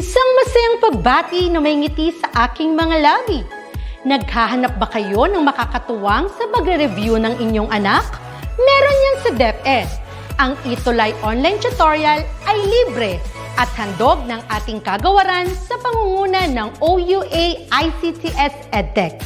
Isang masayang pagbati na may ngiti sa aking mga labi. Naghahanap ba kayo ng makakatuwang sa pagre-review ng inyong anak? Meron yan sa DepEd. Ang ETUlay online tutorial ay libre at handog ng ating kagawaran sa pangunguna ng OUA ICTS EdTech.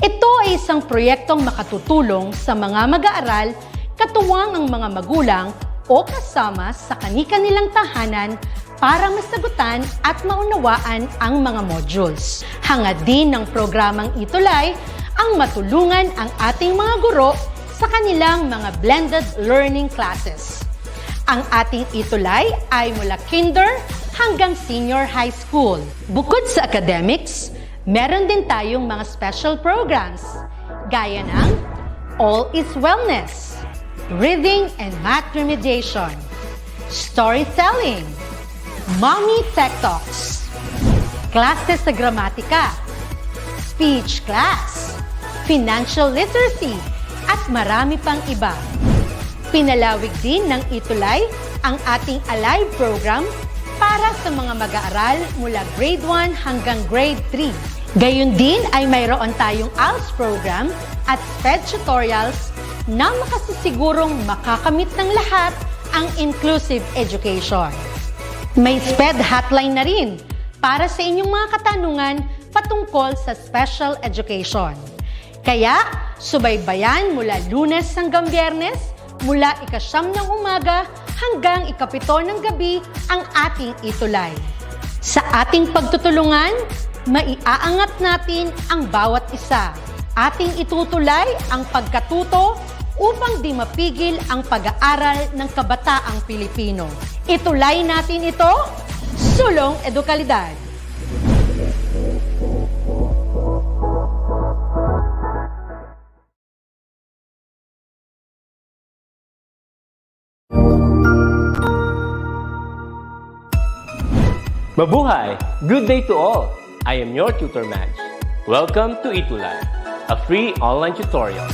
Ito ay isang proyektong makatutulong sa mga mag-aaral, katuwang ang mga magulang o kasama sa kani-kanilang tahanan para masagutan at maunawaan ang mga modules. Hangad din ng programang ETUlay ang matulungan ang ating mga guro sa kanilang mga blended learning classes. Ang ating ETUlay ay mula kinder hanggang senior high school. Bukod sa academics, meron din tayong mga special programs gaya ng All is Wellness, Reading and Math Remediation, Storytelling, Mommy Tech Talks, Classes sa Gramatika, Speech Class, Financial Literacy, at marami pang iba. Pinalawig din ng ETUlay ang ating Alive program para sa mga mag-aaral mula grade 1 hanggang grade 3. Gayon din ay mayroon tayong ALS program at SPED tutorials na makasisigurong makakamit ng lahat ang inclusive education. May SPED hotline na rin para sa inyong mga katanungan patungkol sa special education. Kaya, subaybayan mula Lunes hanggang Biyernes, mula 9 ng umaga hanggang 7 ng gabi ang ating ETUlay. Sa ating pagtutulungan, maiaangat natin ang bawat isa. Ating itutulay ang pagkatuto upang di mapigil ang pag-aaral ng kabataang Pilipino. Itulay natin ito, sulong edukalidad. Mabuhay! Good day to all! I am your tutor Madge. Welcome to ETUlay, a free online tutorial,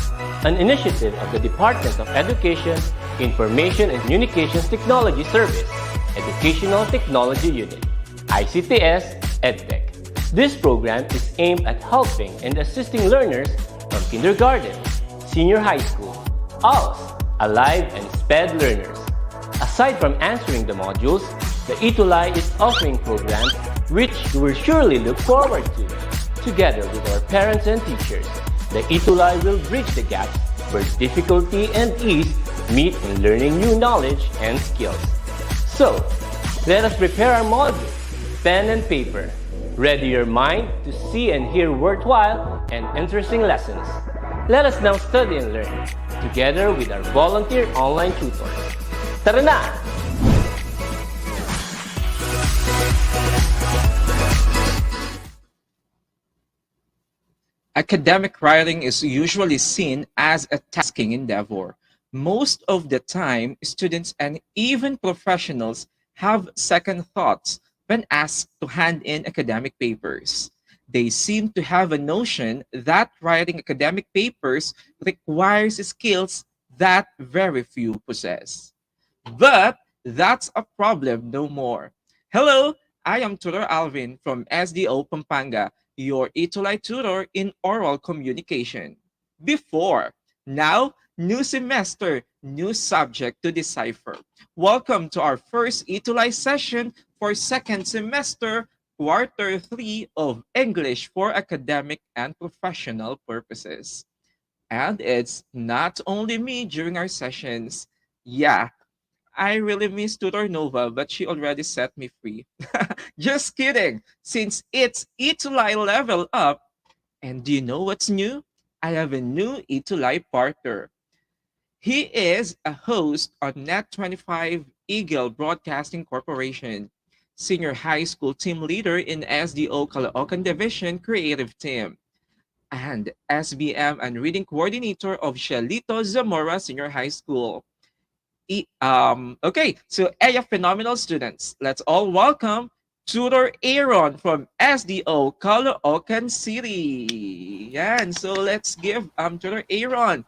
an initiative of the Department of Education, Information and Communications Technology Service, Educational Technology Unit, ICTS-EDTech. This program is aimed at helping and assisting learners from kindergarten, senior high school, ALS, Alive, and SPED learners. Aside from answering the modules, the ETUlay is offering programs which you will surely look forward to. Together with our parents and teachers, the ETUlay will bridge the gaps where difficulty and ease meet in learning new knowledge and skills. So, let us prepare our module, pen and paper. Ready your mind to see and hear worthwhile and interesting lessons. Let us now study and learn, together with our volunteer online tutors. Tara na! Academic writing is usually seen as a tasking endeavor. Most of the time, students and even professionals have second thoughts when asked to hand in academic papers. They seem to have a notion that writing academic papers requires skills that very few possess. But that's a problem no more. Hello, I am Tutor Alvin from SDO Pampanga, your ETUlay tutor in oral communication. Before, now, new semester, new subject to decipher. Welcome to our first ETUlay session for second semester, quarter 3 of English for academic and professional purposes. And it's not only me during our sessions. Yeah, I really miss Tutor Nova, but she already set me free. Just kidding, since it's ETUlay level up. And do you know what's new? I have a new ETUlay partner. He is a host on Net25 Eagle Broadcasting Corporation, senior high school team leader in SDO Caloocan Division Creative Team, and SBM and reading coordinator of Shalito Zamora Senior High School. Okay, so phenomenal students, let's all welcome Tutor Aaron from SDO Caloocan City. Yeah, and so let's give Tutor Aaron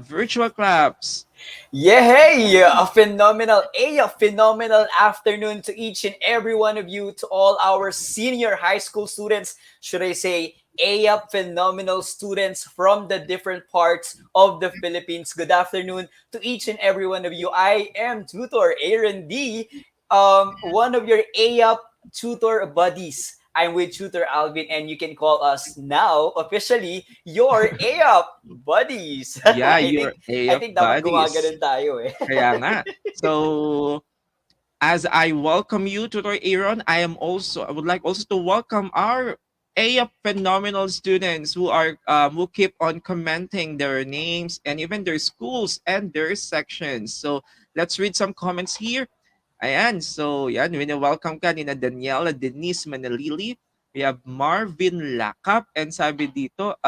virtual claps. Yeah, hey, a phenomenal afternoon to each and every one of you, to all our senior high school students, should I say, phenomenal students from the different parts of the Philippines. Good afternoon to each and every one of you. I am tutor Aaron D, one of your AYAP tutor buddies. I'm with Tutor Alvin, and you can call us now officially your AYAP buddies. Yeah, your I AF think dapat buddies. gumaganon tayo eh. Kaya nga. So, as I welcome you to Aaron, I would like also to welcome our AF phenomenal students who keep on commenting their names and even their schools and their sections. So let's read some comments here. Ayan, so yan, welcome ka ni na Daniela Denise Manalili. We have Marvin Lakap and sabi dito,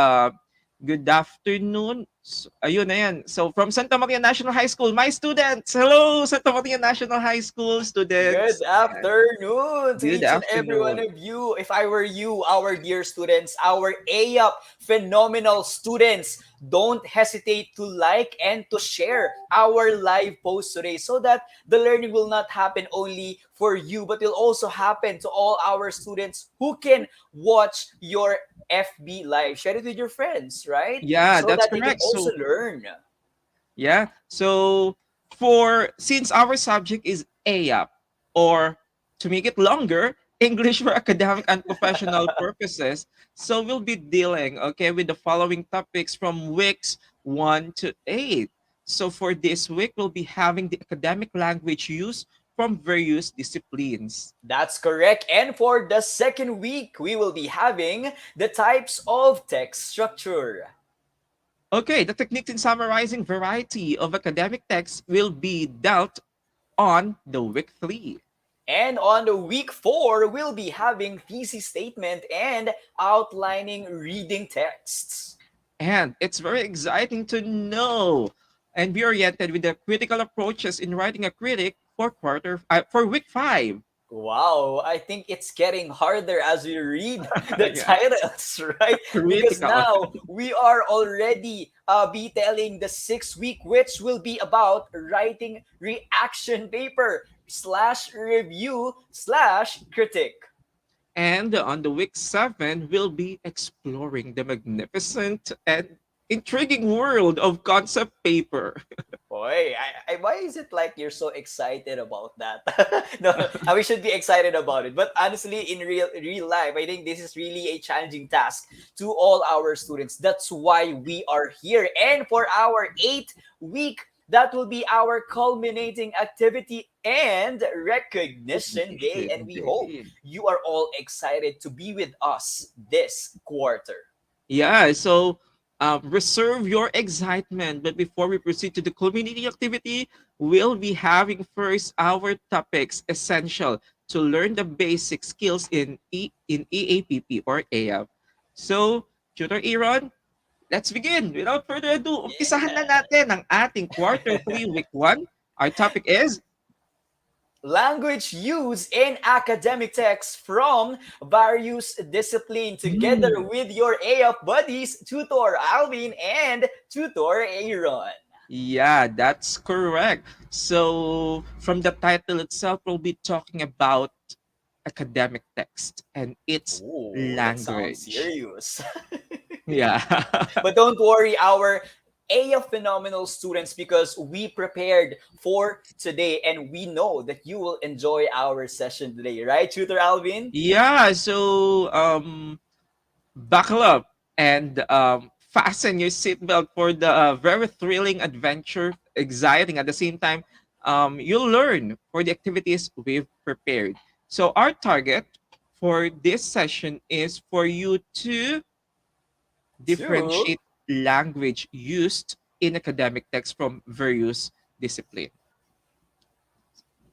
good afternoon. So, ayun na yan. So from Santa Maria National High School, my students. Hello, Santa Maria National High School Good students. Ayan. afternoon to Good each and every one afternoon. of you. If I were you, our dear students, our AYAP phenomenal students, don't hesitate to like and to share our live post today so that the learning will not happen only for you, but will also happen to all our students who can watch your FB live. Share it with your friends, right? Yeah, So that's that they can correct. also So learn. yeah. So for since our subject is AAP, or to make it longer, English for academic and professional purposes, so we'll be dealing with the following topics from weeks 1 to 8. So for this week, we'll be having the academic language use from various disciplines. That's correct. And for the second week, we will be having the types of text structure. Okay, the techniques in summarizing variety of academic texts will be dealt on the week 3. And on the week 4, we'll be having thesis statement and outlining reading texts. And it's very exciting to know and be oriented with the critical approaches in writing a critic for week 5. Wow, I think it's getting harder as we read the Yeah, titles, right? Because critical. now we are already be telling the 6 week, which will be about writing reaction paper slash review slash critic. And on the week 7, we'll be exploring the magnificent and intriguing world of concept paper. Boy, why is it like you're so excited about that? No, we should be excited about it. But honestly, in real life, I think this is really a challenging task to all our students. That's why we are here. And for our 8 week, that will be our culminating activity and recognition day. And we hope Indeed. you are all excited to be with us this quarter. Yeah, so reserve your excitement. But before we proceed to the community activity, we'll be having first our topics essential to learn the basic skills in EAPP or AF. So, Tutor Aaron, let's begin. Without further ado, umpisahan na Yeah. natin ang ating quarter 3 week 1. Our topic is Language use in academic texts from various disciplines together with your AF buddies, Tutor Alvin and Tutor Aaron. Yeah, that's correct. So, from the title itself, we'll be talking about academic text and its Oh, that sounds language. serious. Yeah. But don't worry, our AF phenomenal students, because we prepared for today and we know that you will enjoy our session today, right, Tutor Alvin? Yeah, so buckle up and fasten your seatbelt for the very thrilling adventure, exciting at the same time. You'll learn for the activities we've prepared. So, our target for this session is for you to Two. differentiate language used in academic text from various disciplines.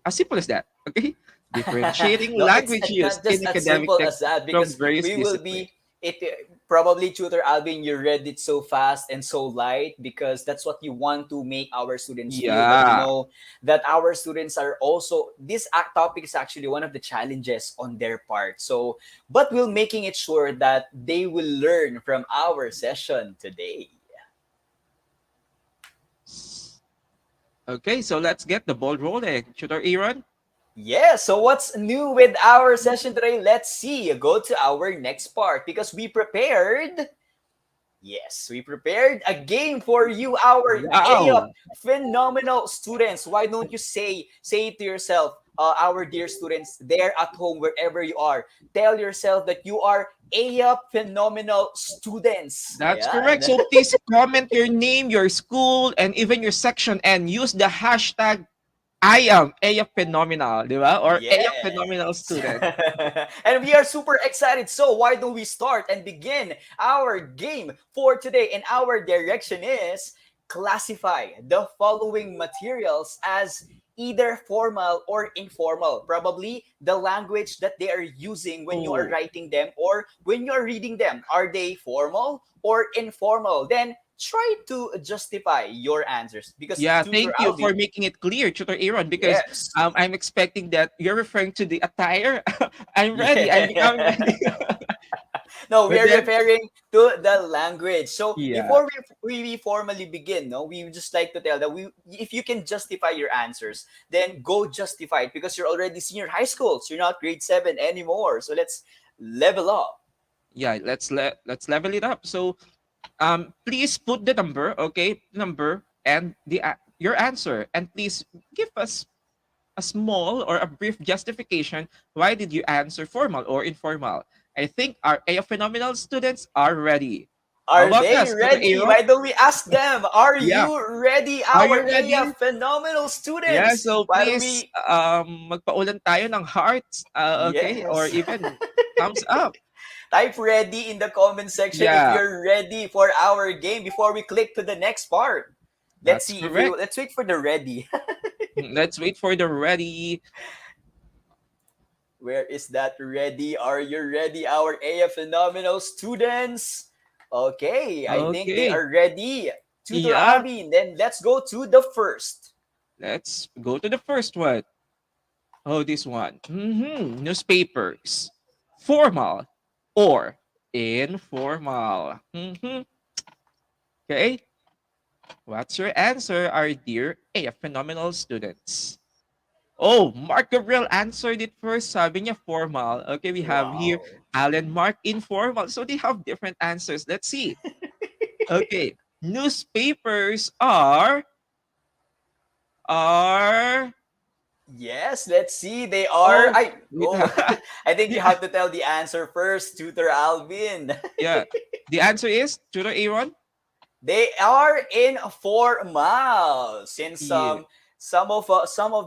As simple as that. Okay? Differentiating No, it's language used not just in as academic simple as text that, from because various we will disciplines. be it probably, Tutor Alvin, you read it so fast and so light because that's what you want to make our students feel. But you Yeah. know that our students are also, this topic is actually one of the challenges on their part. So, but we're making it sure that they will learn from our session today. Okay, so let's get the ball rolling. Tutor Aaron? Yeah, so what's new with our session today? Let's see. Go to our next part because we prepared. Yes, we prepared a game for you, our AUP Wow. phenomenal students. Why don't you say it to yourself, our dear students there at home, wherever you are. Tell yourself that you are AUP phenomenal students. That's correct. Ayan. So please comment your name, your school, and even your section and use the hashtag I am a phenomenal, di ba? Or a phenomenal Yes. student. And we are super excited. So why don't we start and begin our game for today? And our direction is classify the following materials as either formal or informal. Probably the language that they are using when you are Oh, writing them or when you are reading them. Are they formal or informal? Then try to justify your answers because yeah. Tutor Thank you for Alvin. making it clear, Tutor Aaron, because Yes. I'm expecting that you're referring to the attire. I'm ready. I'm Yeah. ready. No, we But are then, referring to the language. So yeah. before we formally begin, no, we would just like to tell that we if you can justify your answers, then go justify it because you're already senior high school. So you're not grade 7 anymore. So let's level up. Yeah, let's level it up. So please put the number, okay, number and your answer, and please give us a small or a brief justification why did you answer formal or informal. I think our A phenomenal students are ready. How Are about they us, Tutor ready? Aaron? Why don't we ask them? Are Yeah. you ready, Are our you AF ready? phenomenal Yeah, students? so Why don't please we magpaulan tayo ng hearts, okay, or Yes. even thumbs up. Type ready in the comment section if Yeah, you're ready for our game before we click to the next part. Let's that's see if you correct. let's wait for the ready. Let's wait for the ready. Where is that ready? Are you ready, our AF phenomenal students? Okay, I think they Okay. are ready. Tutor Yeah, Alvin, then let's go to the first. let's go to the first one. Oh, this one. Newspapers. Formal or informal? Okay. What's your answer, our dear A phenomenal students? Oh, Mark Gabriel answered it first. Sabi niya formal. Okay, we have here Wow. Alan Mark informal. So they have different answers. Let's see. Okay. Newspapers are Yes, let's see. They are. oh, we Oh, I think you the have to tell the answer first, Tutor Alvin. yeah. The answer is Tutor Aaron. They are informal since Yeah. some of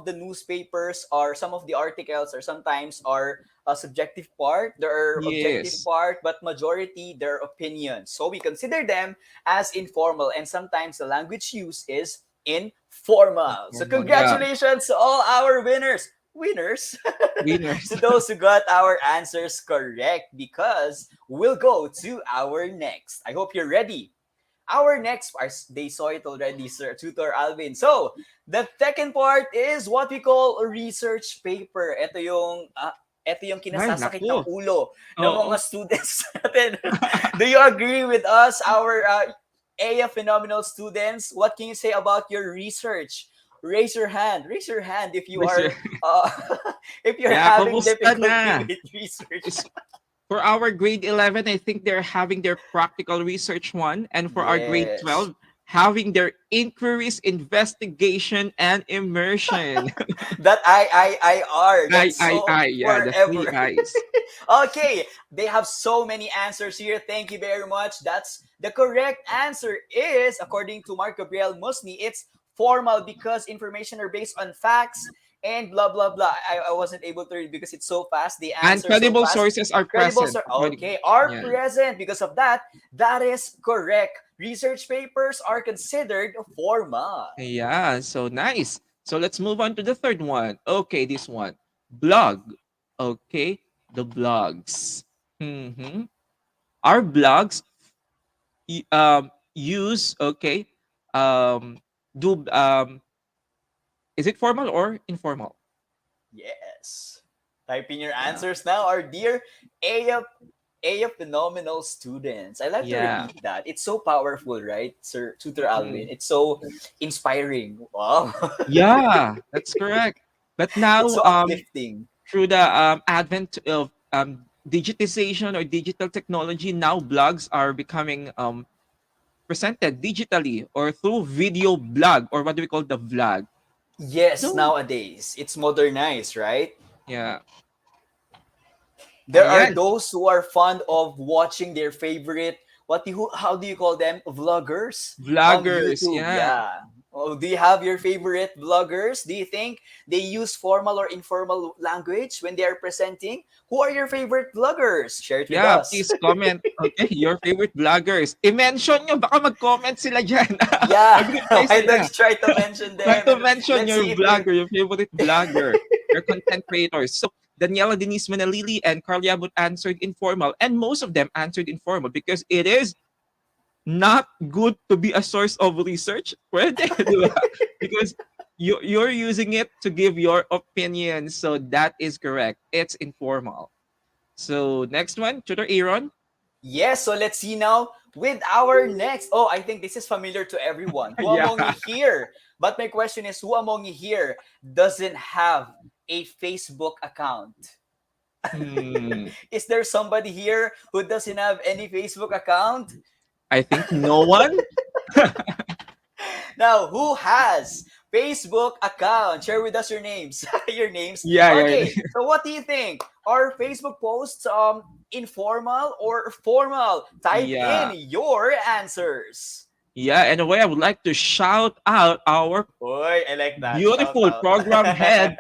the newspapers or some of the articles or sometimes are a subjective part, there are objective Yes. part, but majority their opinions. So we consider them as informal and sometimes the language used is informal. So Informal. Yeah. congratulations to all our winners Winners. to those who got our answers correct because we'll go to our next. I hope you're ready. Our next part, they saw it already, Sir Tutor Alvin. So, the second part is what we call a research paper. Ito yung Ay, kinasasakit naku. ng ulo ng Oo. mga students natin. Do you agree with us, our AF phenomenal students? What can you say about your research? Raise your hand. Raise your hand if you are Research. uh, if you're Yeah, having kumusta difficulty na? with research. Is for our grade 11, I think they're having their practical research one. And for our grade Yes. 12, having their inquiries, investigation, and immersion. That IR. That's so Yeah, the three forever. eyes. Okay, they have so many answers here. Thank you very much. That's the correct answer is according to Mark Gabriel Musni, it's formal because information are based on facts and blah blah blah. I wasn't able to read because it's so fast. The And answer so credible fast. sources are Credible present. sir. Okay, are Yeah. present because of that. That is correct. Research papers are considered formal. Yeah, so nice. So let's move on to the third one. Okay, this one. Blog. Okay, the blogs. Our blogs use, okay, um, do, is it formal or informal? Yes. Type in your answers now, our dear AF A of phenomenal students. I like to Yeah. repeat that. It's so powerful, right, Sir Tutor Alvin? Mm. It's so inspiring. Wow. Yeah, that's correct. But It's now, so uplifting. through the advent of digitization or digital technology, now blogs are becoming presented digitally or through video blog, or what do we call the vlog. Yes, So nowadays it's modernized, right? yeah, There are ayan, those who are fond of watching their favorite, how do you call them, vloggers on vloggers, YouTube. yeah. Yeah. Oh, do you have your favorite vloggers? Do you think they use formal or informal language when they are presenting? Who are your favorite vloggers? Share it with Yeah, us. please comment. Okay, your favorite vloggers. I-mention nyo, baka mag-comment sila dyan. Yeah. Mag-reply Why don't sila. you try to mention Try them to and mention let's your see if they. vlogger, your favorite vlogger, your content creators. So Daniela Denise Manalili and Carl Yabut answered informal, and most of them answered informal because it is not good to be a source of research. Pwede, di ba? Because you're using it to give your opinion. So that is correct. It's informal. So next one, Tutor Aaron. Yes, so let's see now with our next. Oh, I think this is familiar to everyone. Who Yeah. among you here? But my question is, who among you here doesn't have a Facebook account? Hmm. Is there somebody here who doesn't have any Facebook account? I think no one. Now, who has Facebook account? Share with us your names. Your names. Yeah, yeah. Okay, so what do you think? Are Facebook posts informal or formal? Type in Yeah. your answers. Yeah. And a way I would like to shout out our Boy, I like that. Shout beautiful out. program head,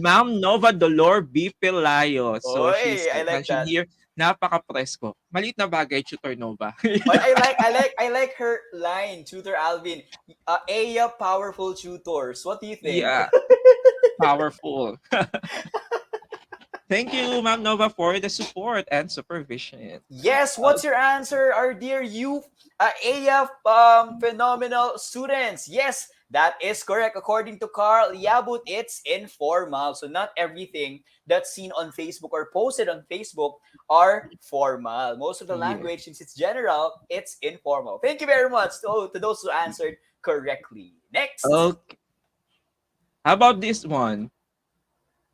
Ma'am Nova Dolor B. Pelayo. So she's Oy, I like mentioned that. here, napaka-presko. Maliit na bagay, Tutor Nova. But I like her line, Tutor Alvin. Aya powerful tutors. What do you think? Yeah, powerful. Thank you, Ma'am Nova, for the support and supervision. Yes, Uh, what's your answer, our dear you, AF phenomenal students? Yes, that is correct. According to Carl Yabut, it's informal. So not everything that's seen on Facebook or posted on Facebook are formal. Most of the yeah. language, since it's general, it's informal. Thank you very much to those who answered correctly. Next. Okay. How about this one?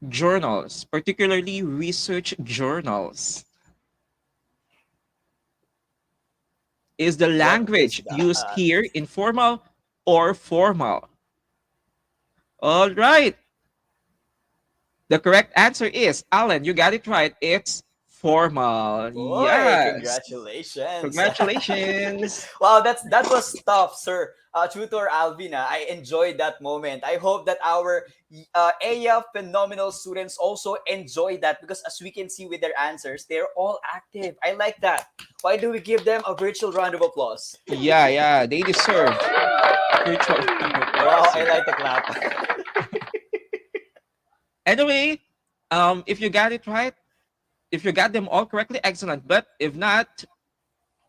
Journals, particularly research journals. Is the What is language used that? here informal or formal? All right. The correct answer is, Alan, you got it right. It's formal. Boy, Yes. congratulations. Congratulations. Wow, that was tough, sir. Tutor Alvina, I enjoyed that moment. I hope that our AF phenomenal students also enjoy that, because as we can see with their answers, they're all active. I like that. Why do we give them a virtual round of applause? Yeah, yeah. They deserve virtual Wow, I like the clap. Anyway, if you got it right, if you got them all correctly, excellent. But if not,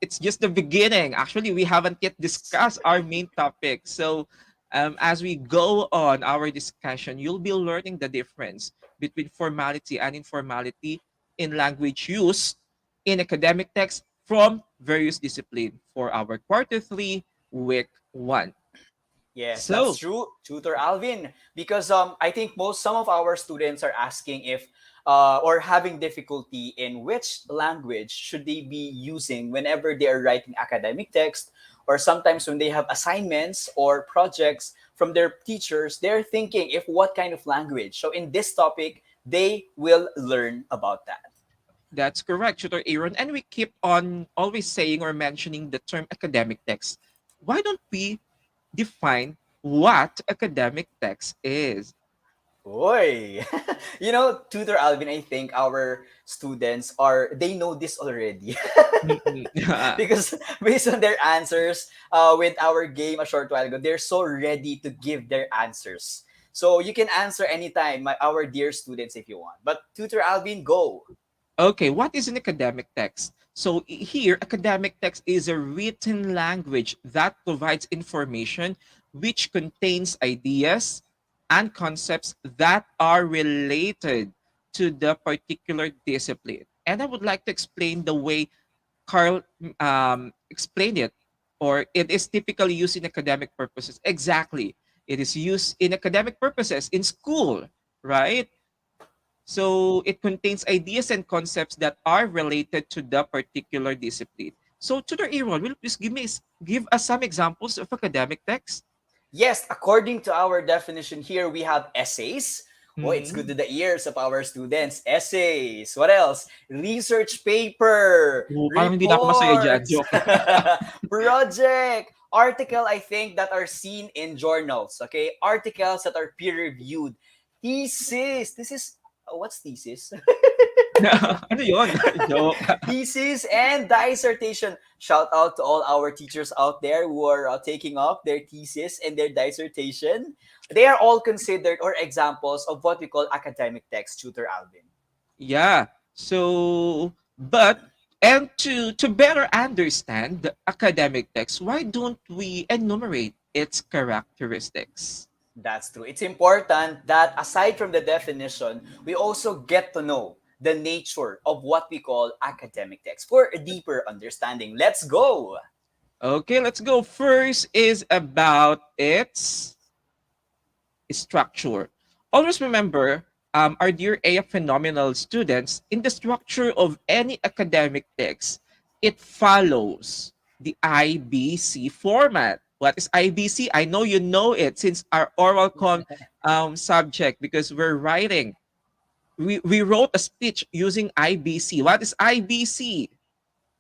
it's just the beginning. Actually, we haven't yet discussed our main topic. So, as we go on our discussion, you'll be learning the difference between formality and informality in language use in academic text from various disciplines for our quarter 3, week 1. Yes, that's So, true, Tutor Alvin. Because I think some of our students are asking if or having difficulty in which language should they be using whenever they are writing academic text, or sometimes when they have assignments or projects from their teachers, they're thinking if what kind of language. So in this topic, they will learn about that. that's correct, Tutor Aaron. And we keep on always saying or mentioning the term academic text. Why don't we define what academic text is? Boy, Tutor Alvin, I think our students they know this already. Mm-mm. Because based on their answers with our game a short while ago, they're so ready to give their answers. So you can answer anytime, our dear students, if you want. But Tutor Alvin, go. Okay, what is an academic text? So here, academic text is a written language that provides information which contains ideas and concepts that are related to the particular discipline. And I would like to explain the way Carl explained it, or it is typically used in academic purposes. Exactly. It is used in academic purposes in school, right? So it contains ideas and concepts that are related to the particular discipline. So, Tutor Aaron, will you please give us some examples of academic text? Yes, according to our definition here, we have essays. Oh, it's good Mhm. to the ears of our students. Essays. What else? Research paper, Oo, parang hindi na ako masaya diyan, reports, joke. project, article, I think, that are seen in journals. Okay, articles that are peer reviewed, thesis. This is what's thesis? Ano 'yun? Joke. Thesis and dissertation. Shout out to all our teachers out there who are taking up their thesis and their dissertation. They are all considered or examples of what we call academic text, Tutor Alvin. Yeah. So, but and to better understand the academic text, why don't we enumerate its characteristics? That's true. It's important that aside from the definition, we also get to know the nature of what we call academic text for a deeper understanding. Let's go. Okay, let's go. First is about its structure. Always remember, our dear AF phenomenal students, in the structure of any academic text, it follows the IBC format. What is IBC? I know you know it since our subject, because we're writing. We wrote a speech using IBC. What is IBC?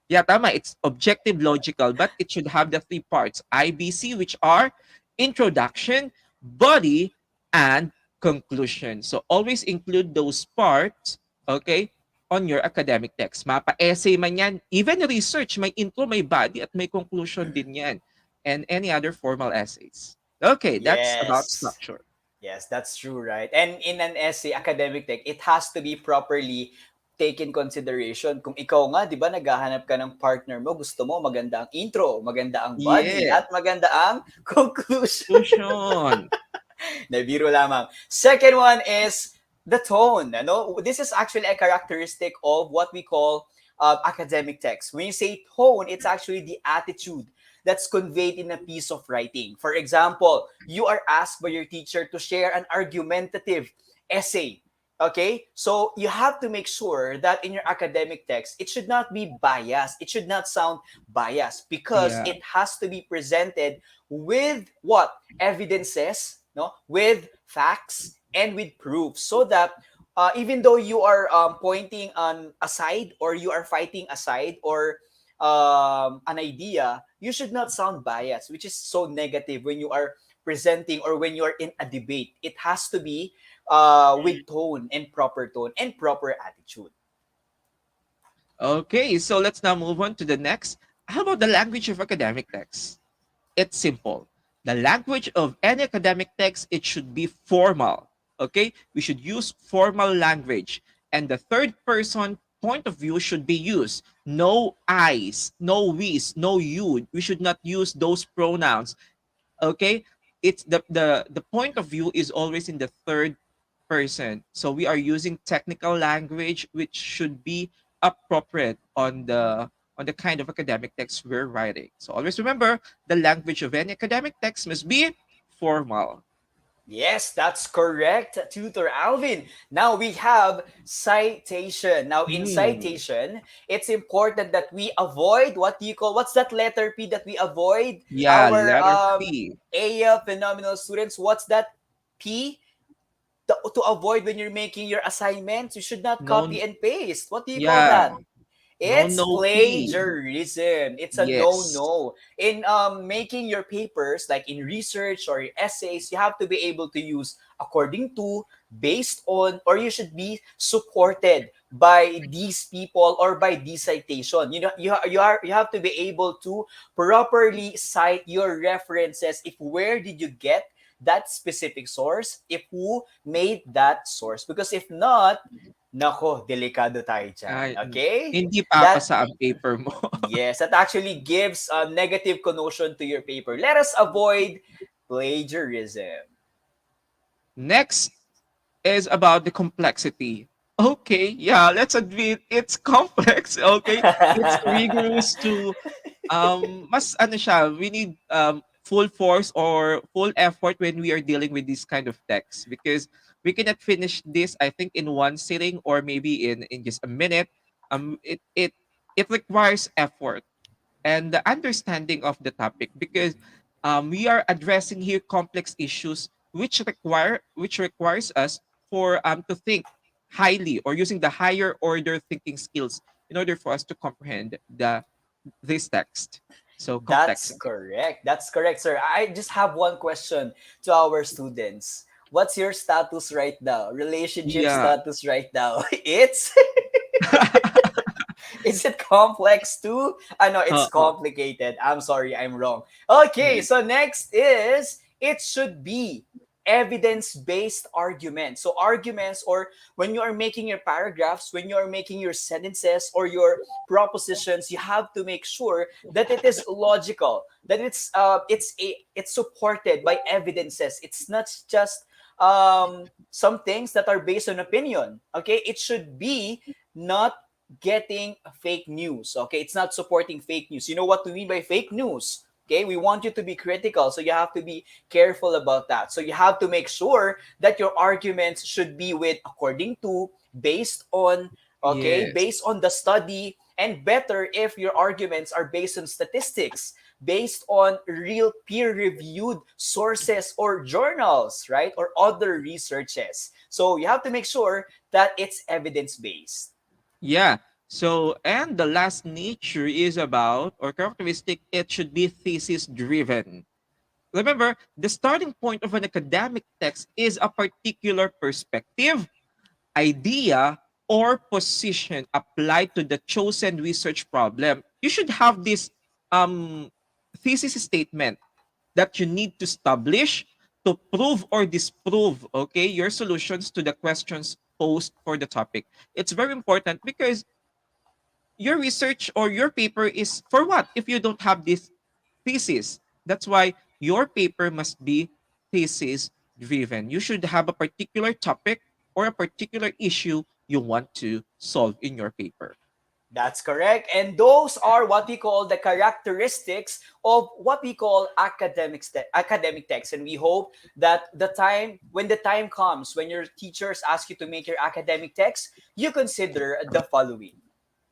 Yeah, tama. It's objective logical, but it should have the three parts. IBC, which are introduction, body, and conclusion. So always include those parts, okay, on your academic text. Mapa-essay man yan. Even research, may intro, may body, at may conclusion din yan. And any other formal essays. Okay, that's about Yes. structure. Yes, that's true, right? And in an essay, academic text, it has to be properly taken consideration. Kung ikaw nga, di ba, naghahanap ka ng partner mo, gusto mo maganda ang intro, maganda ang body, Yeah. at maganda ang conclusion. Conclusion. Nabiro lamang. Second one is the tone. No? This is actually a characteristic of what we call academic text. When you say tone, it's actually the attitude that's conveyed in a piece of writing. For example, you are asked by your teacher to share an argumentative essay. Okay? So you have to make sure that in your academic text, it should not be biased. It should not sound biased because Yeah. it has to be presented with what? Evidences, no? With facts and with proof so that even though you are pointing on a side or you are fighting a side or an idea, you should not sound biased, which is so negative when you are presenting or when you are in a debate. It has to be with tone and proper attitude. Okay, so let's now move on to the next. How about the language of academic text? It's simple. The language of any academic text, it should be formal. Okay, we should use formal language, and the third person point of view should be used. No I's, no we's, no you. We should not use those pronouns. Okay, it's the point of view is always in the third person. So we are using technical language which should be appropriate on the kind of academic text we're writing. So always remember, the language of any academic text must be formal. Yes, that's correct, Tutor Alvin. Now we have citation. Now in Hmm. citation, it's important that we avoid what do you call what's that letter P that we avoid? Yeah, Our letter P. AF phenomenal students, what's that P? To avoid when you're making your assignments, you should not No, copy and paste. What do you call yeah, that? It's no P. plagiarism. It's a Yes. no-no. In making your papers, like in research or essays, you have to be able to use according to, based on, or you should be supported by these people or by this citation. You know, you have to be able to properly cite your references. If where did you get that specific source? If who made that source? Because if not, nako, delikado tayo dyan. Ay, Okay? hindi That, papasa ang paper mo. yes, that actually gives a negative connotation to your paper. Let us avoid plagiarism. Next is about the complexity Okay, yeah, let's admit it's complex. Okay, it's rigorous to mas ano siya, we need full force or full effort when we are dealing with this kind of text because we cannot finish this I think in one sitting or maybe in just a minute. It requires effort and the understanding of the topic because we are addressing here complex issues which requires us for to think highly or using the higher order thinking skills in order for us to comprehend the this text. So That's complexity. correct. That's correct, sir. I just have one question to our students. What's your status right now? Relationship Yeah. status right now? It's is it complex too? I know it's Uh-uh. complicated. I'm sorry, I'm wrong. Okay, Mm. so next is it should be evidence-based arguments. So arguments or when you are making your paragraphs, when you are making your sentences or your propositions, you have to make sure that it is logical, that it's supported by evidences. It's not just some things that are based on opinion. Okay, it should be not getting fake news. Okay, it's not supporting fake news. You know what we mean by fake news? Okay, we want you to be critical, so you have to be careful about that. So you have to make sure that your arguments should be with according to, based on, okay, Yes. based on the study, and better if your arguments are based on statistics, based on real peer-reviewed sources or journals, right, or other researches. So you have to make sure that it's evidence-based. Yeah. So and the last nature is about or characteristic it should be thesis driven. Remember, the starting point of an academic text is a particular perspective, idea, or position applied to the chosen research problem. You should have this um, thesis statement that you need to establish to prove or disprove, okay, your solutions to the questions posed for the topic. It's very important because your research or your paper is for what if you don't have this thesis? That's why your paper must be thesis driven. You should have a particular topic or a particular issue you want to solve in your paper. That's correct. And those are what we call the characteristics of what we call academic text. And we hope that when the time comes, when your teachers ask you to make your academic text, you consider the following.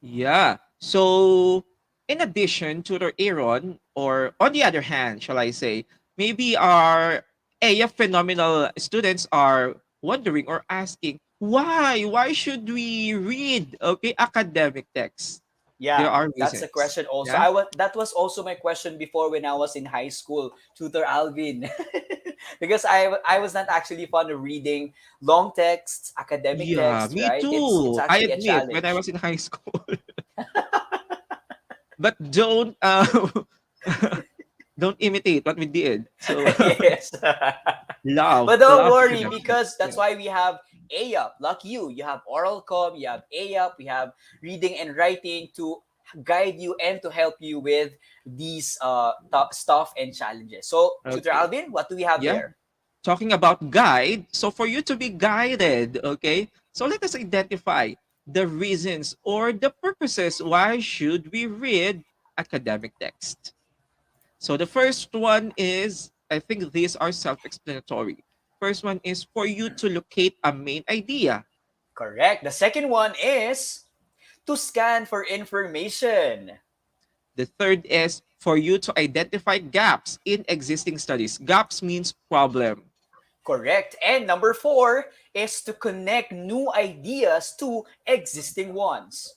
Yeah. So, in addition to the Aaron, or on the other hand, shall I say, maybe our AF phenomenal students are wondering or asking, why? Why should we read, okay, academic texts? There Yeah, are that's a reasons. question also. Yeah. That was also my question before when I was in high school, Tutor Alvin. Because I was not actually fond of reading long texts, academic Yeah, text, me right? It's too. I actually a admit, when I challenge. was in high school. But don't don't imitate what we did. So Yes. love, But don't love worry academic because texts. that's Yeah. why we have AUP. Like you have oral com, you have AUP, we have reading and writing to guide you and to help you with these stuff and challenges. So, Tutor Okay. Alvin, what do we have Yeah. there? Talking about guide, so for you to be guided, okay? So let us identify the reasons or the purposes why should we read academic text. So the first one is, I think these are self-explanatory. First one is for you to locate a main idea. Correct. The second one is to scan for information. The third is for you to identify gaps in existing studies. Gaps means problem. Correct. And number four is to connect new ideas to existing ones.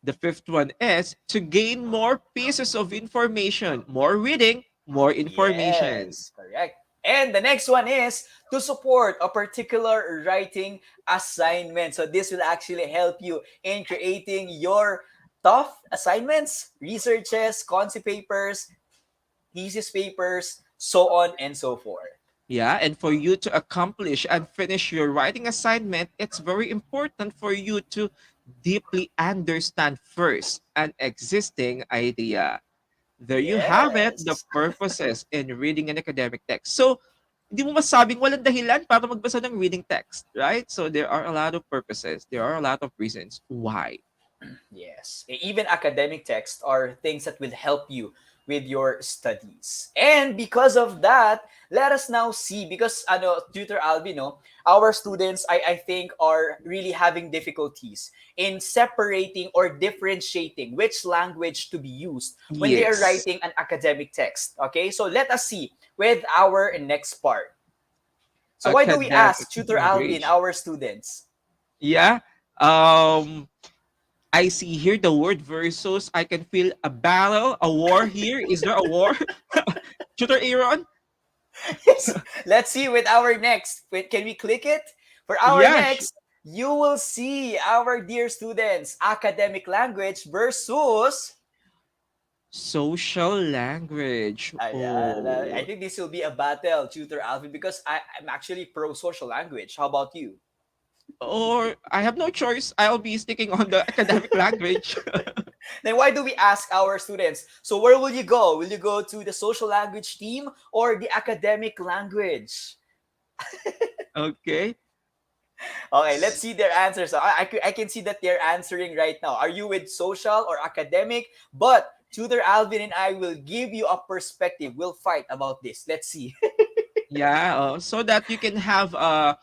The fifth one is to gain more pieces of information, more reading, more information. Yes, correct. And the next one is to support a particular writing assignment. So this will actually help you in creating your tough assignments, researches, concept papers, thesis papers, so on and so forth. Yeah, and for you to accomplish and finish your writing assignment, it's very important for you to deeply understand first an existing idea. There you have it, the Yes. purposes in reading an academic text. So, hindi mo masabing walang dahilan para magbasa ng reading text, right? So there are a lot of purposes. There are a lot of reasons why. Yes. Even academic texts are things that will help you with your studies. And because of that, let us now see, because Tutor Alvin, no, our students, I think, are really having difficulties in separating or differentiating which language to be used when they are Yes. writing an academic text. Okay, so let us see with our next part. So why do we Academic ask Tutor Alvin, language. our students? Yeah. Um, I see here the word versus. I can feel a battle, a war here. Is there a war? Tutor Aaron? Yes. Let's see with our next. Wait, can we click it? For our Yeah. next, you will see our dear students, academic language versus. Social language. Ayan, I Oh. think this will be a battle, Tutor Alvin, because I'm actually pro social language. How about you? Or I have no choice. I'll be sticking on the academic language. Then why do we ask our students? So where will you go? Will you go to the social language team or the academic language? Okay. Okay, let's see their answers. So I can see that they're answering right now. Are you with social or academic? But Tutor Alvin and I will give you a perspective. We'll fight about this. Let's see. Yeah. So that you can have a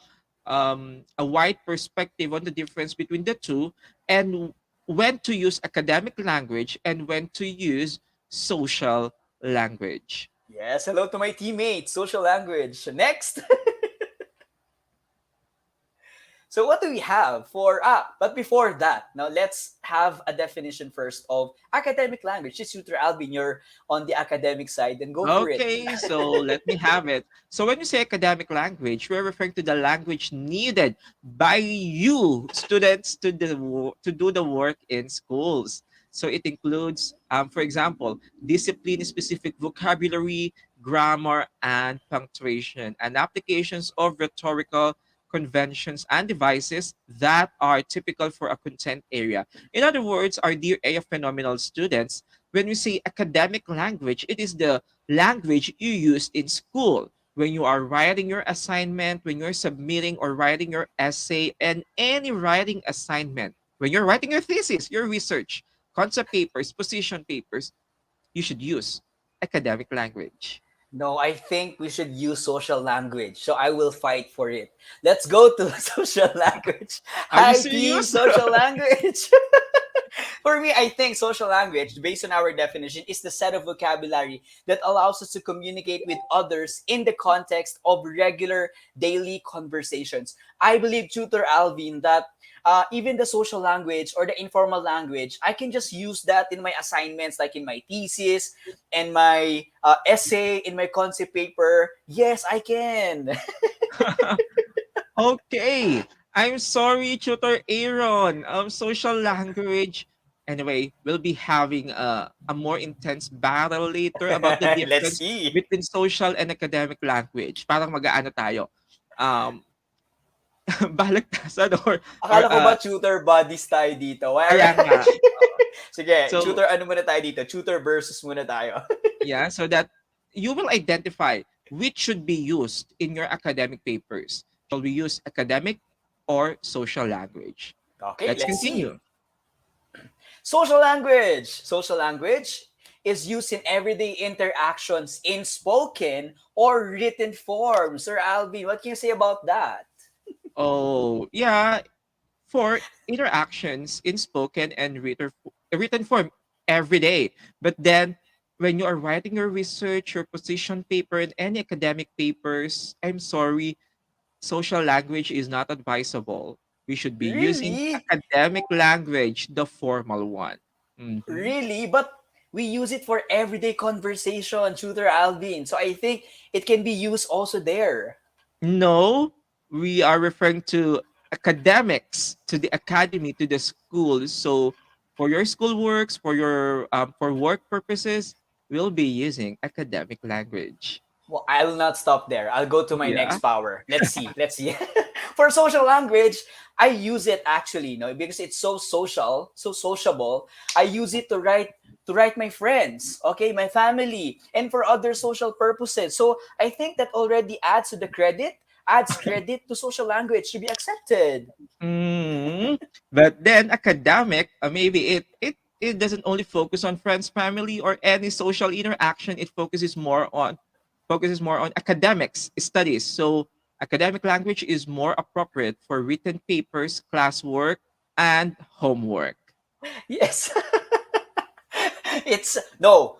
wide perspective on the difference between the two and when to use academic language and when to use social language. Yes, hello to my teammates. Social language. Next. So what do we have for but before that, now let's have a definition first of academic language. Just Tutor Alvin, you're on the academic side, then go for it. Okay, so let me have it. So when you say academic language, we're referring to the language needed by you students to do the work in schools. So it includes, for example, discipline-specific vocabulary, grammar, and punctuation, and applications of rhetorical conventions and devices that are typical for a content area. In other words, our dear AF phenomenal students, when we say academic language, it is the language you use in school when you are writing your assignment, when you're submitting or writing your essay, and any writing assignment. When you're writing your thesis, your research, concept papers, position papers, you should use academic language. No, I think we should use social language. So I will fight for it. Let's go to social language. Are you Hi, team serious? social language. For me, I think social language, based on our definition, is the set of vocabulary that allows us to communicate with others in the context of regular daily conversations. I believe, Tutor Alvin, that even the social language or the informal language, I can just use that in my assignments, like in my thesis, and my essay, in my concept paper. Yes, I can. Okay. I'm sorry, Tutor Aaron. Social language. Anyway, we'll be having a more intense battle later about the Let's difference see. between social and academic language. Parang mag-aano tayo. Um, balagtasan or Akala ko ba tutor buddies tayo dito? kaya nga. Sige, So, tutor ano muna tayo dito? Tutor versus muna tayo. yeah, so that you will identify which should be used in your academic papers. Shall we use academic or social language? Okay, Let's let's see. continue. Social language. Social language is used in everyday interactions in spoken or written form. Sir Alvin, what can you say about that? Oh, yeah, for interactions in spoken and written form every day. But then when you are writing your research, your position paper, and any academic papers, I'm sorry, social language is not advisable. We should be using Really? academic language, the formal one. Mhm. Really? But we use it for everyday conversation, Tutor Alvin. So I think it can be used also there. No, we are referring to academics, to the academy, to the school. So for your school works, for work purposes, we'll be using academic language. Well, I'll not stop there. I'll go to my next Yeah. power. Let's see. Let's see. For social language, I use it actually, because it's so social, so sociable. I use it to write to write my friends, okay, my family, and for other social purposes. So I think that already adds credit to social language to be accepted. Mm. But then academic, maybe it doesn't only focus on friends, family, or any social interaction. It focuses more on academics studies. So academic language is more appropriate for written papers, classwork, and homework. Yes. It's no,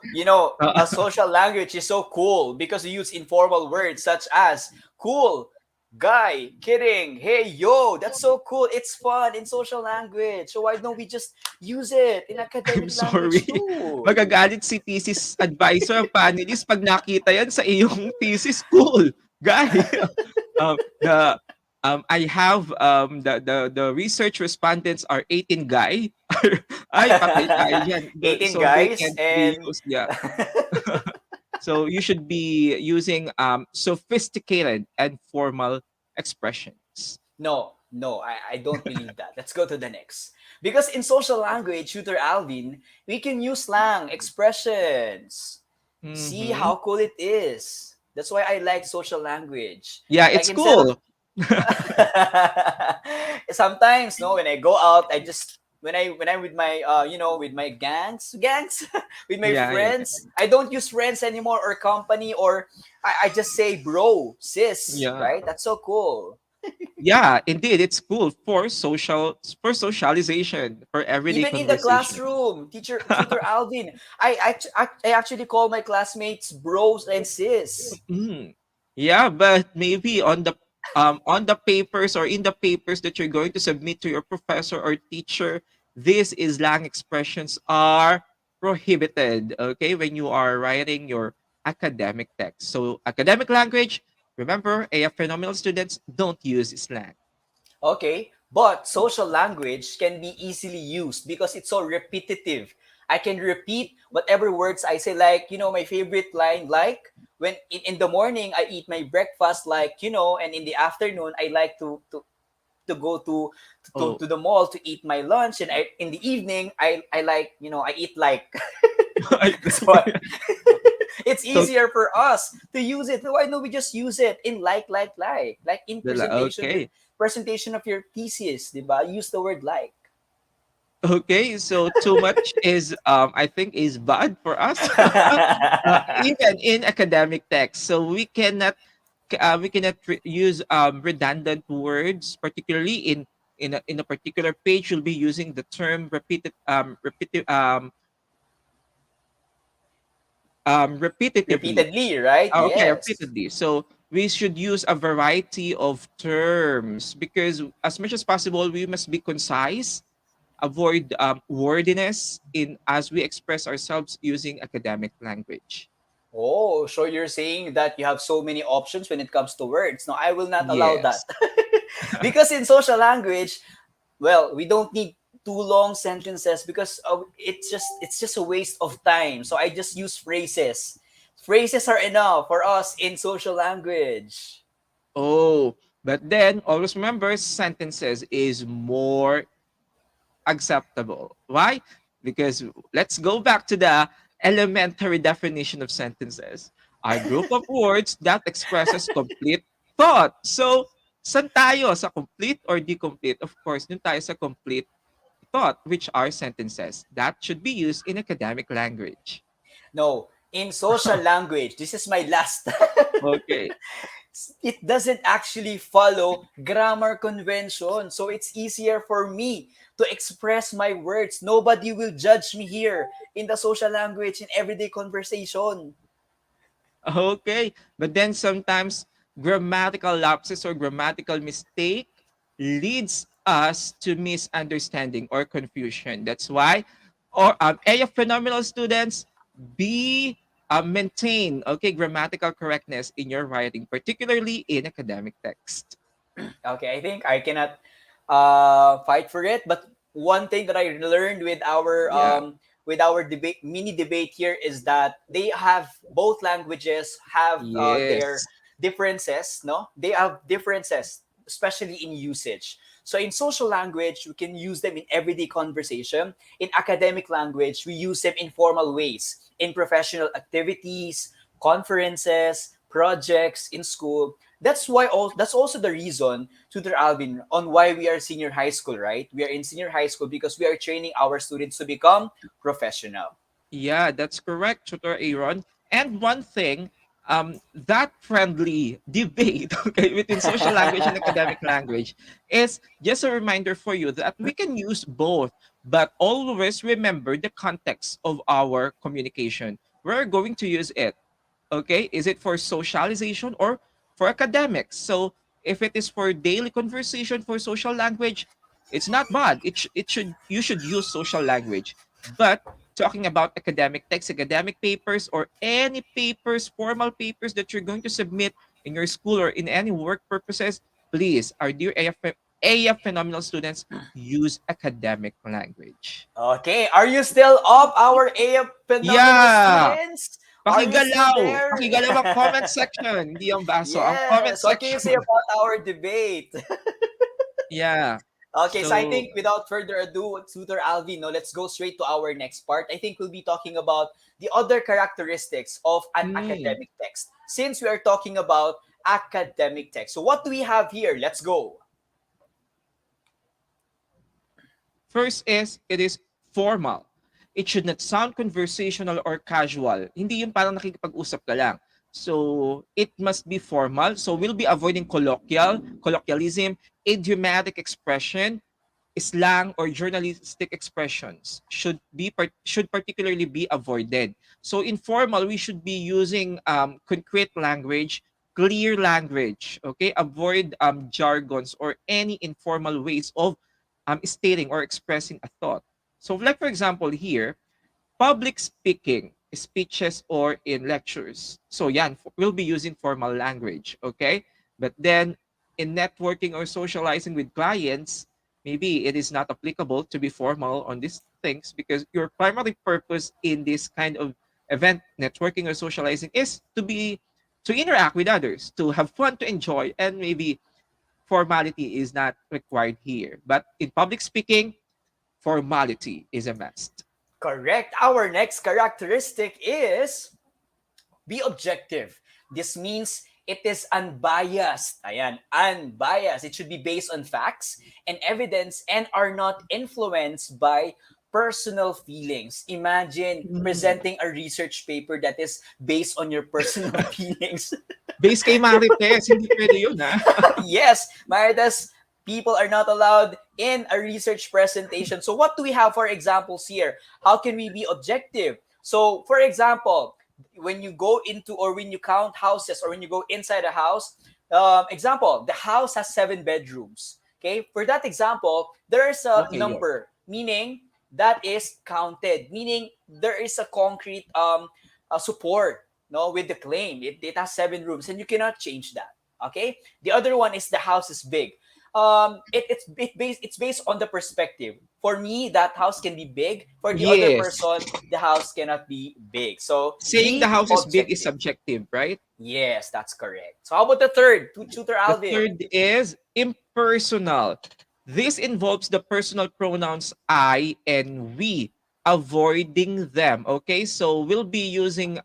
Uh, a social language is so cool because you use informal words such as cool, guy, kidding, hey, yo. That's so cool. It's fun in social language. So why don't we just use it in I'm academic language sorry. too? Magagalit si thesis advisor, panelist, pag nakita yan sa iyong thesis. Cool, guy. The I have the research respondents are 18 guy. Ay, patay tayo dyan. 18 So they guys can't be and used. Yeah. So you should be using sophisticated and formal expressions. no, I don't believe that. Let's go to the next. Because in social language, Tutor Alvin, we can use slang, expressions. See Mm-hmm. how cool it is. That's why I like social language. Yeah, Like it's instead of cool. sometimes, no, when I go out, I just when I'm with my with my gangs with my Yeah, yeah, friends, I don't use friends anymore or company, or I just say bro, sis, yeah. right? That's so cool. Yeah, indeed, it's cool for socialization, for everyday Even in the conversation. classroom, tutor Alvin, I actually call my classmates bros and sis. Mm. Yeah, but maybe on the papers or in the papers that you're going to submit to your professor or teacher, these slang expressions are prohibited. Okay, when you are writing your academic text. So academic language, remember, AF phenomenal students don't use slang. Okay, but social language can be easily used because it's so repetitive. I can repeat whatever words I say, like, my favorite line, like, when in the morning I eat my breakfast, like, and in the afternoon I like to go Oh, to the mall to eat my lunch, and in the evening I like, I eat like. So it's so easier for us to use it. Why don't we just use it in like in okay. presentation of your thesis, diba? Use the word like. Okay, so too much is I think is bad for us. Even in academic text. So we cannot use redundant words, particularly in a particular page. You'll be using the term repetitively. Repeatedly, right? Okay, Yes. repeatedly. So we should use a variety of terms because as much as possible we must be concise, avoid wordiness in as we express ourselves using academic language. Oh, so you're saying that you have so many options when it comes to words. No, I will not allow that. Yes. Because in social language, well, we don't need too long sentences because it's just a waste of time. So I just use phrases. Phrases are enough for us in social language. Oh, but then always remember sentences is more acceptable. Why? Because let's go back to the elementary definition of sentences. A group of words that expresses complete thought. So, saan tayo? Sa complete or decomplete? Of course, dun tayo sa complete thought, which are sentences that should be used in academic language. No, in social language, this is my last. Okay. It doesn't actually follow grammar convention. So it's easier for me to express my words. Nobody will judge me here in the social language in everyday conversation. Okay. But then sometimes grammatical lapses or grammatical mistake leads us to misunderstanding or confusion. That's why or A of phenomenal students be maintain grammatical correctness in your writing, particularly in academic text. Okay, I think I cannot fight for it. But one thing that I learned Yeah. with our debate mini debate here is that they have both languages have their Yes. differences. No, they have differences. especially in usage. So in social language, we can use them in everyday conversation. In academic language, we use them in formal ways, in professional activities, conferences, projects in school. That's also the reason, Tutor Alvin, on why we are senior high school, right? We are in senior high school because we are training our students to become professional. Yeah, that's correct, Tutor Aaron. And one thing, that friendly debate, okay, between social language and academic language is just a reminder for you that we can use both, but always remember the context of our communication. We're going to use it. Okay, is it for socialization or for academics? So if it is for daily conversation for social language, it's not bad. It should, you should use social language. But talking about academic texts, academic papers, or any papers, formal papers that you're going to submit in your school or in any work purposes, please, our dear AF phenomenal students, use academic language. Okay, are you still up, our A phenomenal Yeah. students? Are you still Pakigalaw. there? Pakigalaw ang comment section. Hindi ang baso. Ang comment Yes. What can you section. say about our debate? Yeah. Okay, so I So, think without further ado, Tutor Alvin, no, let's go straight to our next part. I think we'll be talking about the other characteristics of an mm, academic text. Since we are talking about academic text. So what do we have here? Let's go. first is, it is formal. It should not sound conversational or casual. Hindi yung parang nakikipag-usap ka lang. So, it must be formal. So, we'll be avoiding colloquialism, idiomatic expression, slang, or journalistic expressions should particularly be avoided. So informal, we should be using concrete language, clear language. Okay, avoid jargons or any informal ways of stating or expressing a thought. So, like for example, here, public speaking, speeches, or in lectures. So yan, we'll be using formal language, okay? But then in networking or socializing with clients, maybe it is not applicable to be formal on these things because your primary purpose in this kind of event, networking or socializing, is to interact with others, to have fun, to enjoy, and maybe formality is not required here. But in public speaking, formality is a must. Correct. Our next characteristic is be objective. This means it is unbiased. Ayan, unbiased. It should be based on facts and evidence and are not influenced by personal feelings. Imagine presenting a research paper that is based on your personal feelings. Base kay Marites, hindi pwede yun, ha? Yes, Maritas, people are not allowed in a research presentation. So what do we have for examples here? How can we be objective? So for example, when you go into or when you count houses or when you go inside a house, example, the house has 7 bedrooms. Okay, for that example, there is a Okay, number, meaning that is counted, meaning there is a concrete support, no, with the claim. It has 7 rooms and you cannot change that. Okay, the other one is the house is big. It's based on the perspective. For me, that house can be big. For the other yes. person, the house cannot be big. So Saying be the house is big is objective. subjective, right? Yes, that's correct. So how about the third, Tutor The Alvin? third is impersonal. This involves the personal pronouns I and we, avoiding them. Okay, so we'll be using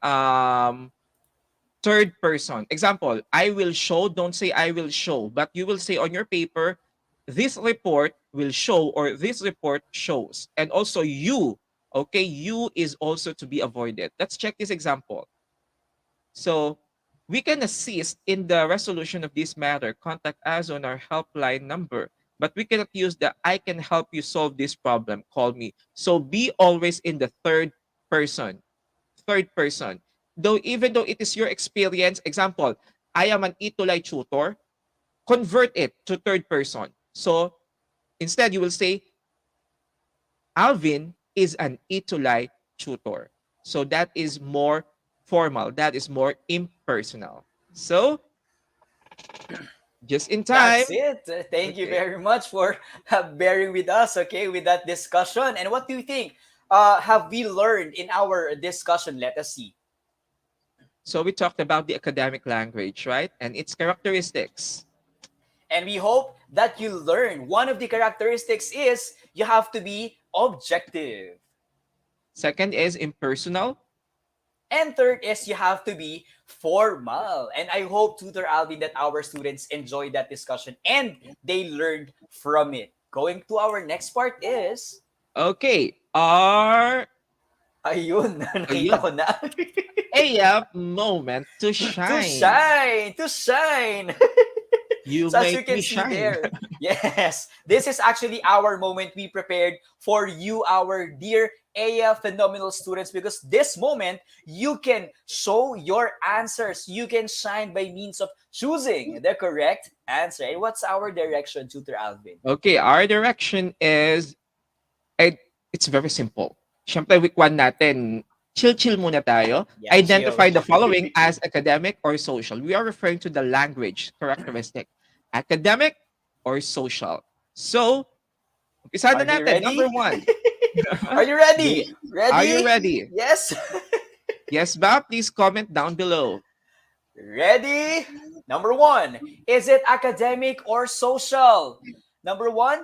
third person. Example, I will show, don't say I will show, but you will say on your paper, this report will show or this report shows. And also you, okay, you is also to be avoided. Let's check this example. So we can assist in the resolution of this matter. Contact us on our helpline number. But we cannot use the I can help you solve this problem. Call me. So be always in the third person. Third person. Though even though it is your experience, example, I am an ETUlay tutor, convert it to third person. So instead you will say, Alvin is an ETUlay tutor. So that is more formal. That is more impersonal. So just in That's time. it. Thank you Okay. very much for bearing with us, okay, with that discussion. And what do you think have we learned in our discussion? Let us see. So we talked about the academic language, right? And its characteristics. And we hope that you learn. One of the characteristics is you have to be objective. Second is impersonal. And third is you have to be formal. And I hope, Tutor Alvin, that our students enjoyed that discussion and they learned from it. Going to our next part is, Okay, our ayun, nakita ko na. EAPP moment to To shine. shine! To shine! You So as you make can me see shine. there, yes, this is actually our moment we prepared for you, our dear EAPP phenomenal students, because this moment you can show your answers. You can shine by means of choosing the correct answer. And what's our direction, Tutor Alvin? Okay, our direction is, it's very simple. Siyempre, week 1 natin, chill-chill muna tayo. Yeah, Identify chill. the following as academic or social. We are referring to the language characteristic. Academic or social. So, umpisa Are na they natin. ready? Number 1. Are you ready? Ready? Are you ready? Yes. Yes ba? Please comment down below. Ready? Number 1. Is it academic or social? Number 1.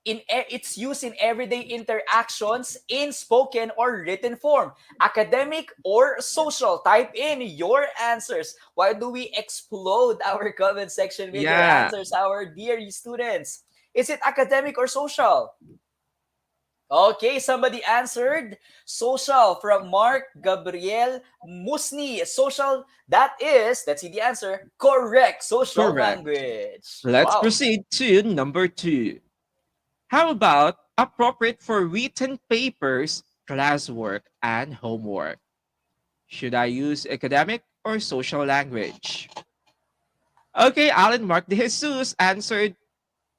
It's used in everyday interactions in spoken or written form. Academic or social? Type in your answers. Why do we explode our comment section with your Yeah. answers, our dear students? Is it academic or social? Okay, somebody answered social from Mark Gabriel Musni. Social, let's see the answer. Correct. Social Correct. language. Let's Wow. proceed to number 2. How about appropriate for written papers, classwork, and homework? Should I use academic or social language? Okay, Alan Mark de Jesus answered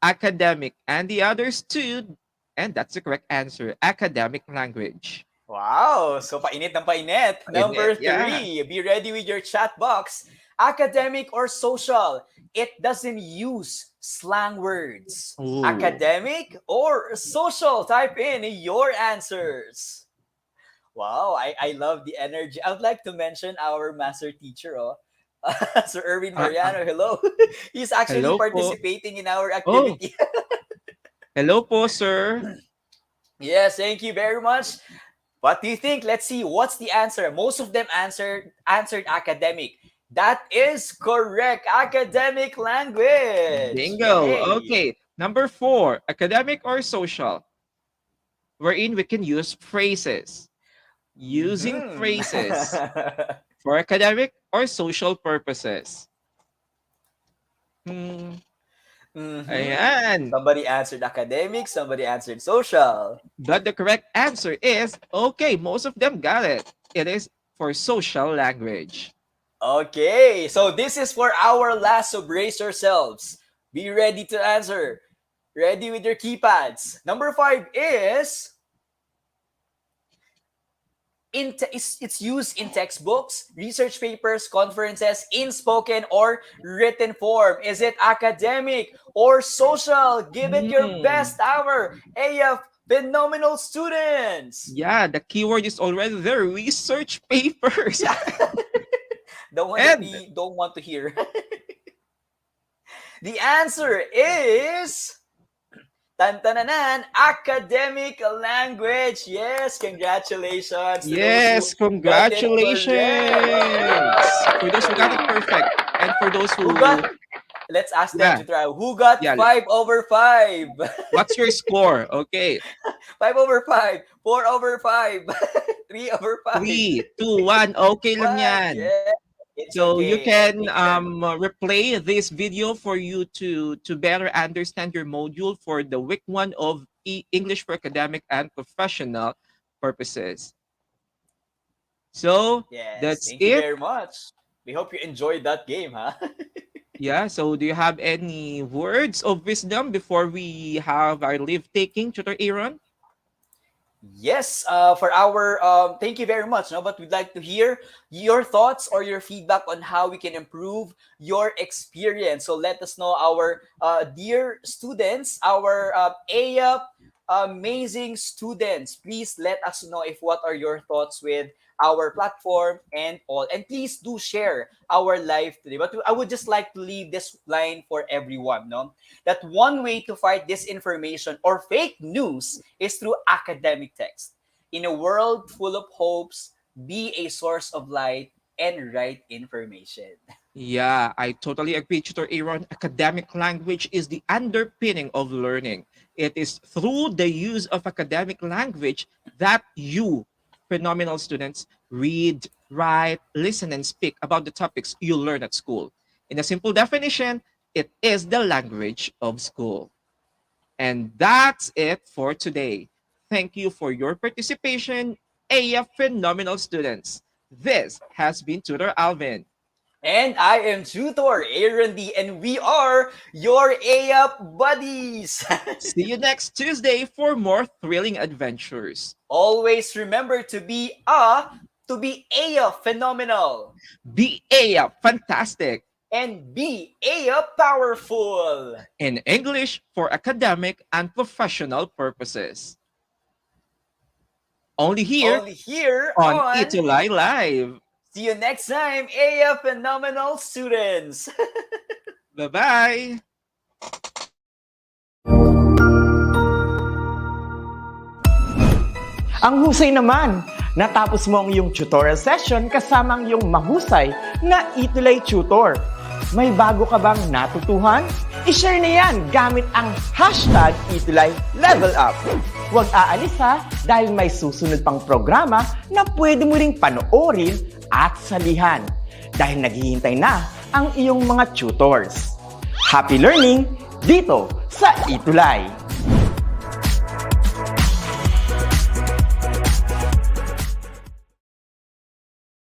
academic, and the others too, and that's the correct answer, academic language. Wow, so painit ng painit. Number Painit, yeah. 3, be ready with your chat box. Academic or social? It doesn't use slang words. Ooh. Academic or social? Type in your answers. Wow, I love the energy. I would like to mention our master teacher, Sir Erwin Mariano. Hello. He's actually Hello po. participating in our activity. Hello po, sir. Yes, thank you very much. What do you think? Let's see. What's the answer? Most of them answered academic. That is correct. Academic language. Bingo. Yay. Okay. Number 4, academic or social? Wherein we can use phrases. Using phrases for academic or social purposes. Ayan. Somebody answered academic, somebody answered social. But the correct answer is, okay, most of them got it. It is for social language. Okay, so this is for our last, so brace yourselves. Be ready to answer. Ready with your keypads. Number 5 is... it's used in textbooks, research papers, conferences, in spoken or written form. Is it academic or social? Give it your best, our EAPP phenomenal students. Yeah, the keyword is already there. Research papers. The one that we don't want to hear. The answer is... Tan-tananan, academic language. Yes, congratulations. Yes, congratulations. For those who got it perfect. And for those who got... Let's ask them to try. Who got 5 over 5? What's your score? Okay. 5 over 5. 4 over 5. 3 over 5. 3, 2, 1. Okay lang yan. Yeah. So you can replay this video for you to better understand your module for the week 1 of English for academic and professional purposes. So that's thank you very much. We hope you enjoyed that game, huh? Yeah, so do you have any words of wisdom before we have our leave taking, Tutor Aaron? Yes, for our thank you very much. But we'd like to hear your thoughts or your feedback on how we can improve your experience. So let us know, our dear students, our EAPP amazing students. Please let us know if what are your thoughts with our platform and all. And please do share our live today. But I would just like to leave this line for everyone, no? That one way to fight disinformation or fake news is through academic text. In a world full of hopes, be a source of light and right information. Yeah, I totally agree, Tutor Aaron. Academic language is the underpinning of learning. It is through the use of academic language that you, phenomenal students, read, write, listen, and speak about the topics you learn at school. In a simple definition, it is the language of school. And that's it for today. Thank you for your participation, AF Phenomenal students. This has been Tutor Alvin. And I am Tutor Aaron D, and we are your AUP buddies. See you next Tuesday for more thrilling adventures. Always remember to be AUP phenomenal Be AF fantastic and be AUP powerful. in English for academic and professional purposes. Only here Only here on ETUlay Live. See you next time, AUP phenomenal students. Bye-bye. Ang husay naman! Natapos mo ang iyong tutorial session kasama ang iyong mahusay na ETUlay tutor. May bago ka bang natutuhan? I-share na yan gamit ang hashtag #ETUlayLevelUp. Huwag aalis ha, dahil may susunod pang programa na pwede mo ring panoorin at salihan. Dahil naghihintay na ang iyong mga tutors. Happy learning dito sa ETUlay!